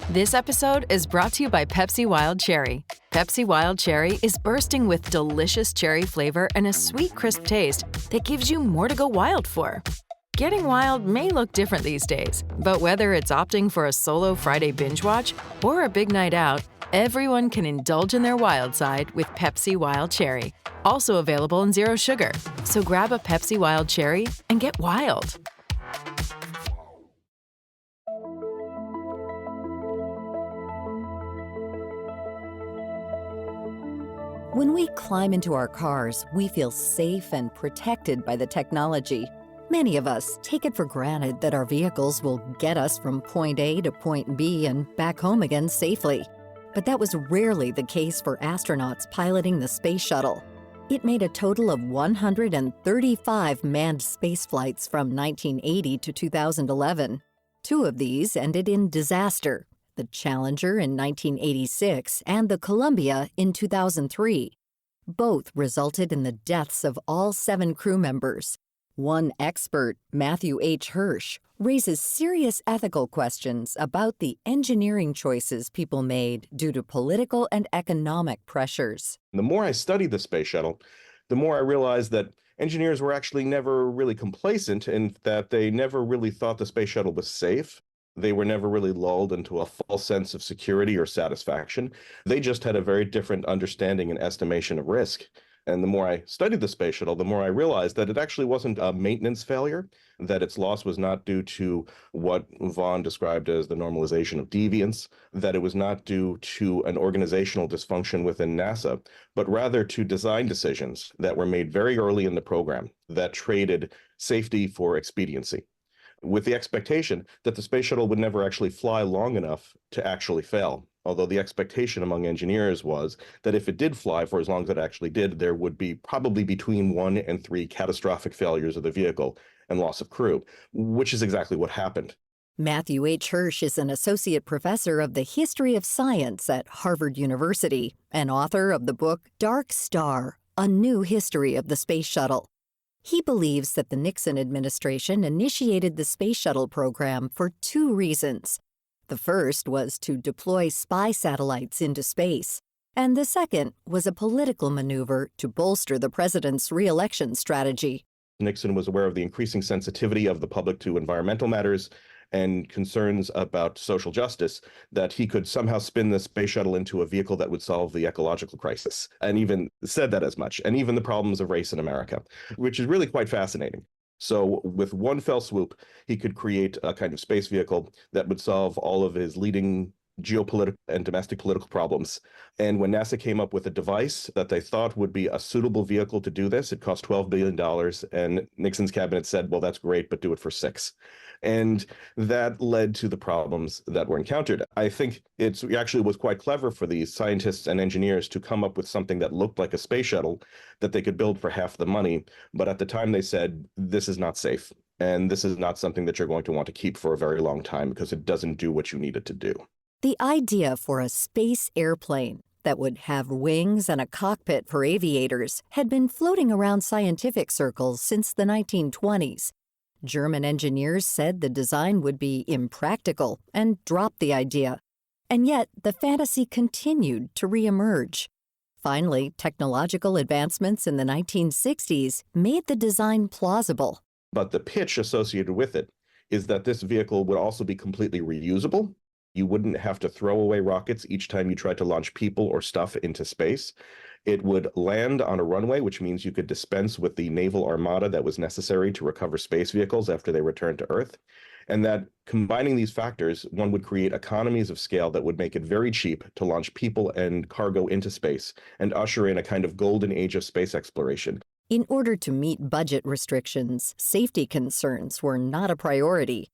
This episode is brought to you by Pepsi Wild Cherry. Pepsi Wild Cherry is bursting with delicious cherry flavor and a sweet, crisp taste that gives you more to go wild for. Getting wild may look different these days, but whether it's opting for a solo Friday binge watch or a big night out, everyone can indulge in their wild side with Pepsi Wild Cherry. Also available in Zero Sugar. So grab a Pepsi Wild Cherry and get wild. When we climb into our cars, we feel safe and protected by the technology. Many of us take it for granted that our vehicles will get us from point A to point B and back home again safely. But that was rarely the case for astronauts piloting the space shuttle. It made a total of 135 manned space flights from 1980 to 2011. 2 of these ended in disaster: the Challenger in 1986 and the Columbia in 2003. Both resulted in the deaths of all 7 crew members. One expert, Matthew H. Hirsch, raises serious ethical questions about the engineering choices people made due to political and economic pressures. The more I studied the space shuttle, the more I realized that engineers were actually never really complacent and that they never really thought the space shuttle was safe. They were never really lulled into a false sense of security or satisfaction. They just had a very different understanding and estimation of risk. And the more I studied the space shuttle, the more I realized that it actually wasn't a maintenance failure, that its loss was not due to what Vaughn described as the normalization of deviance, that it was not due to an organizational dysfunction within NASA, but rather to design decisions that were made very early in the program that traded safety for expediency, with the expectation that the space shuttle would never actually fly long enough to actually fail. Although the expectation among engineers was that if it did fly for as long as it actually did, there would be probably between 1 and 3 catastrophic failures of the vehicle and loss of crew, which is exactly what happened. Matthew H. Hirsch is an associate professor of the history of science at Harvard University and author of the book Dark Star: A New History of the Space Shuttle. He believes that the Nixon administration initiated the space shuttle program for 2 reasons. The first was to deploy spy satellites into space, and the second was a political maneuver to bolster the president's re-election strategy. Nixon was aware of the increasing sensitivity of the public to environmental matters and concerns about social justice, that he could somehow spin the space shuttle into a vehicle that would solve the ecological crisis, and even said that as much, and even the problems of race in America, which is really quite fascinating. So with one fell swoop, he could create a kind of space vehicle that would solve all of his leading geopolitical and domestic political problems. And when NASA came up with a device that they thought would be a suitable vehicle to do this, it cost $12 billion. And Nixon's cabinet said, well, that's great, but do it for 6. And that led to the problems that were encountered. I think it actually was quite clever for these scientists and engineers to come up with something that looked like a space shuttle that they could build for half the money. But at the time they said, this is not safe. And this is not something that you're going to want to keep for a very long time because it doesn't do what you need it to do. The idea for a space airplane that would have wings and a cockpit for aviators had been floating around scientific circles since the 1920s. German engineers said the design would be impractical and dropped the idea. And yet, the fantasy continued to reemerge. Finally, technological advancements in the 1960s made the design plausible. But the pitch associated with it is that this vehicle would also be completely reusable. You wouldn't have to throw away rockets each time you tried to launch people or stuff into space. It would land on a runway, which means you could dispense with the naval armada that was necessary to recover space vehicles after they returned to Earth. And that combining these factors, one would create economies of scale that would make it very cheap to launch people and cargo into space and usher in a kind of golden age of space exploration. In order to meet budget restrictions, safety concerns were not a priority.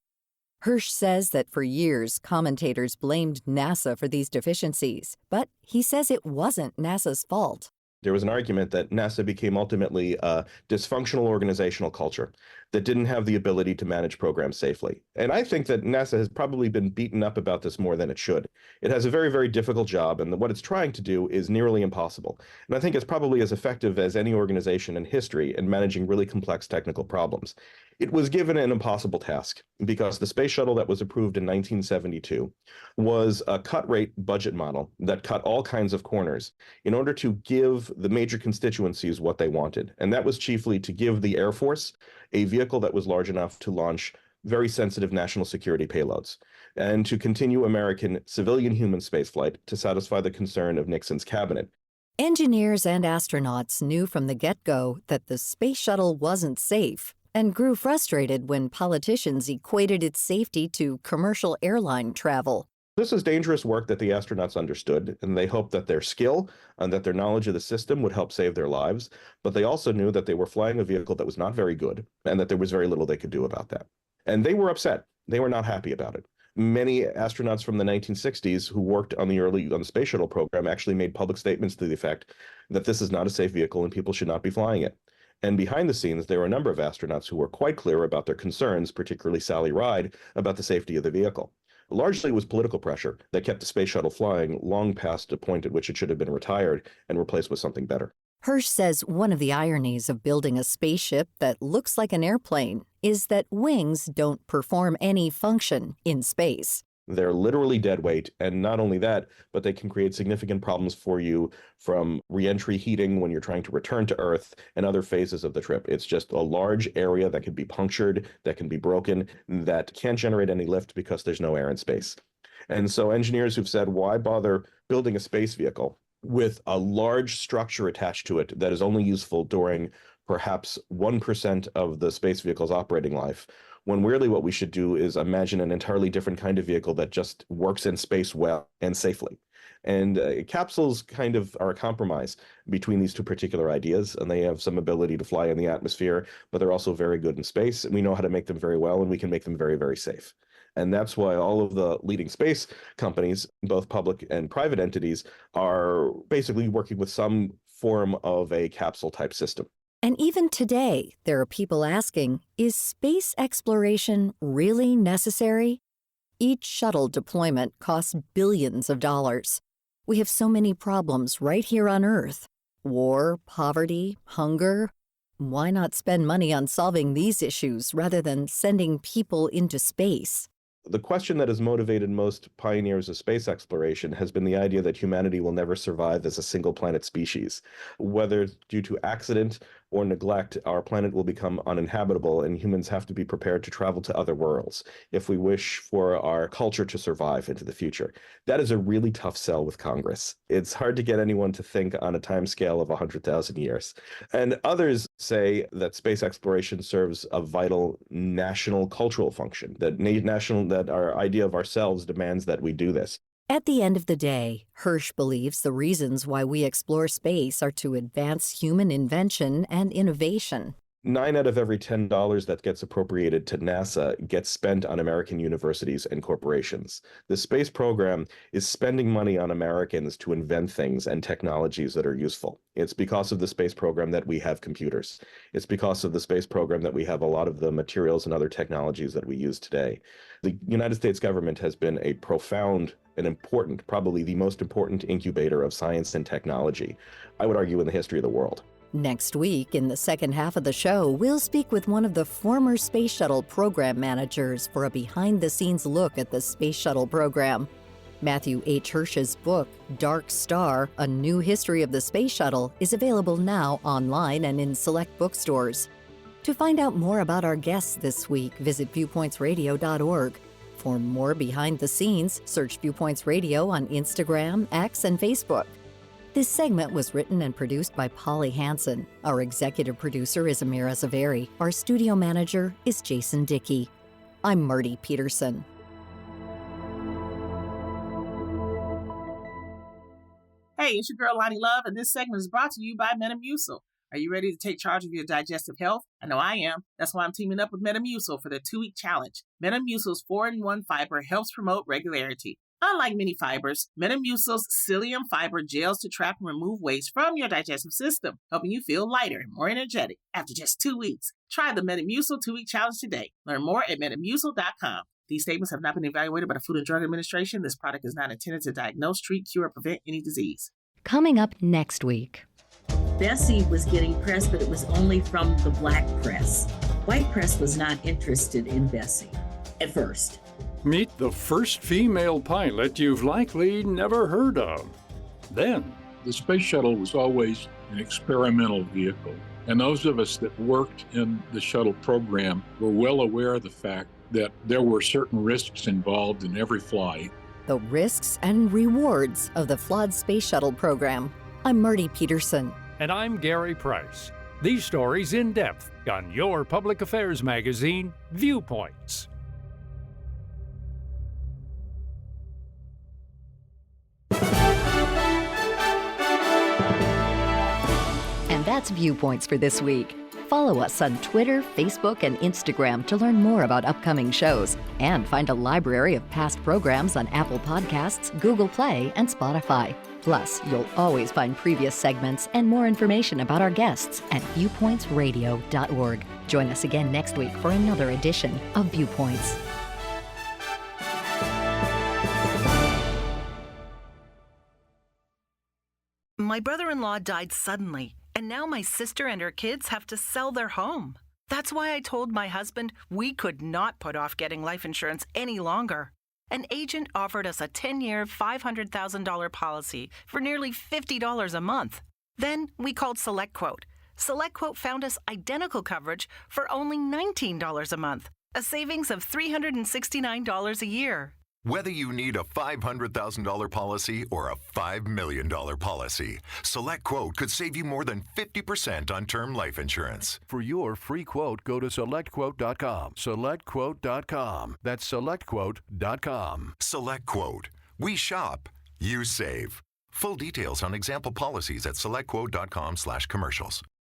Hirsch says that for years, commentators blamed NASA for these deficiencies, but he says it wasn't NASA's fault. There was an argument that NASA became ultimately a dysfunctional organizational culture that didn't have the ability to manage programs safely. And I think that NASA has probably been beaten up about this more than it should. It has a very, very difficult job, and what it's trying to do is nearly impossible. And I think it's probably as effective as any organization in history in managing really complex technical problems. It was given an impossible task because the space shuttle that was approved in 1972 was a cut rate budget model that cut all kinds of corners in order to give the major constituencies what they wanted. And that was chiefly to give the Air Force a vehicle that was large enough to launch very sensitive national security payloads and to continue American civilian human spaceflight to satisfy the concern of Nixon's cabinet. Engineers and astronauts knew from the get-go that the space shuttle wasn't safe and grew frustrated when politicians equated its safety to commercial airline travel. This is dangerous work that the astronauts understood, and they hoped that their skill and that their knowledge of the system would help save their lives. But they also knew that they were flying a vehicle that was not very good and that there was very little they could do about that. And they were upset. They were not happy about it. Many astronauts from the 1960s who worked on the space shuttle program actually made public statements to the effect that this is not a safe vehicle and people should not be flying it. And behind the scenes, there were a number of astronauts who were quite clear about their concerns, particularly Sally Ride, about the safety of the vehicle. Largely it was political pressure that kept the space shuttle flying long past the point at which it should have been retired and replaced with something better. Hirsch says one of the ironies of building a spaceship that looks like an airplane is that wings don't perform any function in space. They're literally dead weight, and not only that, but they can create significant problems for you from reentry heating when you're trying to return to Earth and other phases of the trip. It's just a large area that can be punctured, that can be broken, that can't generate any lift because there's no air in space. And so engineers who've said, why bother building a space vehicle with a large structure attached to it that is only useful during perhaps 1% of the space vehicle's operating life, when really what we should do is imagine an entirely different kind of vehicle that just works in space well and safely. And capsules kind of are a compromise between these two particular ideas, and they have some ability to fly in the atmosphere, but they're also very good in space, and we know how to make them very well, and we can make them very, very safe. And that's why all of the leading space companies, both public and private entities, are basically working with some form of a capsule type system. And even today, there are people asking, is space exploration really necessary? Each shuttle deployment costs billions of dollars. We have so many problems right here on Earth. War, poverty, hunger. Why not spend money on solving these issues rather than sending people into space? The question that has motivated most pioneers of space exploration has been the idea that humanity will never survive as a single planet species. Whether due to accident or neglect, our planet will become uninhabitable, and humans have to be prepared to travel to other worlds if we wish for our culture to survive into the future. That is a really tough sell with Congress. It's hard to get anyone to think on a time scale of 100,000 years. And others say that space exploration serves a vital national cultural function, that our idea of ourselves demands that we do this. At the end of the day, Hirsch believes the reasons why we explore space are to advance human invention and innovation. 9 out of every $10 that gets appropriated to NASA gets spent on American universities and corporations. The space program is spending money on Americans to invent things and technologies that are useful. It's because of the space program that we have computers. It's because of the space program that we have a lot of the materials and other technologies that we use today. The United States government has been a profound and important, probably the most important incubator of science and technology, I would argue, in the history of the world. Next week, in the second half of the show, we'll speak with one of the former Space Shuttle program managers for a behind-the-scenes look at the Space Shuttle program. Matthew H. Hirsch's book, Dark Star, A New History of the Space Shuttle, is available now online and in select bookstores. To find out more about our guests this week, visit viewpointsradio.org. For more behind the scenes, search Viewpoints Radio on Instagram, X, and Facebook. This segment was written and produced by Polly Hansen. Our executive producer is Amira Zaveri. Our studio manager is Jason Dickey. I'm Marty Peterson. Hey, it's your girl Lonnie Love, and this segment is brought to you by Metamucil. Are you ready to take charge of your digestive health? I know I am. That's why I'm teaming up with Metamucil for the 2-week challenge. Metamucil's 4-in-1 fiber helps promote regularity. Unlike many fibers, Metamucil's psyllium fiber gels to trap and remove waste from your digestive system, helping you feel lighter and more energetic after just 2 weeks. Try the Metamucil 2-week challenge today. Learn more at metamucil.com. These statements have not been evaluated by the Food and Drug Administration. This product is not intended to diagnose, treat, cure, or prevent any disease. Coming up next week. Bessie was getting press, but it was only from the black press. White press was not interested in Bessie at first. Meet the first female pilot you've likely never heard of. Then, the space shuttle was always an experimental vehicle. And those of us that worked in the shuttle program were well aware of the fact that there were certain risks involved in every flight. The risks and rewards of the flawed space shuttle program. I'm Marty Peterson. and I'm Gary Price. These stories in depth on your public affairs magazine, Viewpoints. And that's Viewpoints for this week. Follow us on Twitter, Facebook, and Instagram to learn more about upcoming shows and find a library of past programs on Apple Podcasts, Google Play, and Spotify. Plus, you'll always find previous segments and more information about our guests at viewpointsradio.org. Join us again next week for another edition of Viewpoints. My brother-in-law died suddenly, and now my sister and her kids have to sell their home. That's why I told my husband we could not put off getting life insurance any longer. An agent offered us a 10-year, $500,000 policy for nearly $50 a month. Then we called SelectQuote. SelectQuote found us identical coverage for only $19 a month, a savings of $369 a year. Whether you need a $500,000 policy or a $5 million policy, SelectQuote could save you more than 50% on term life insurance. For your free quote, go to SelectQuote.com. SelectQuote.com. That's SelectQuote.com. SelectQuote. We shop, you save. Full details on example policies at SelectQuote.com/commercials.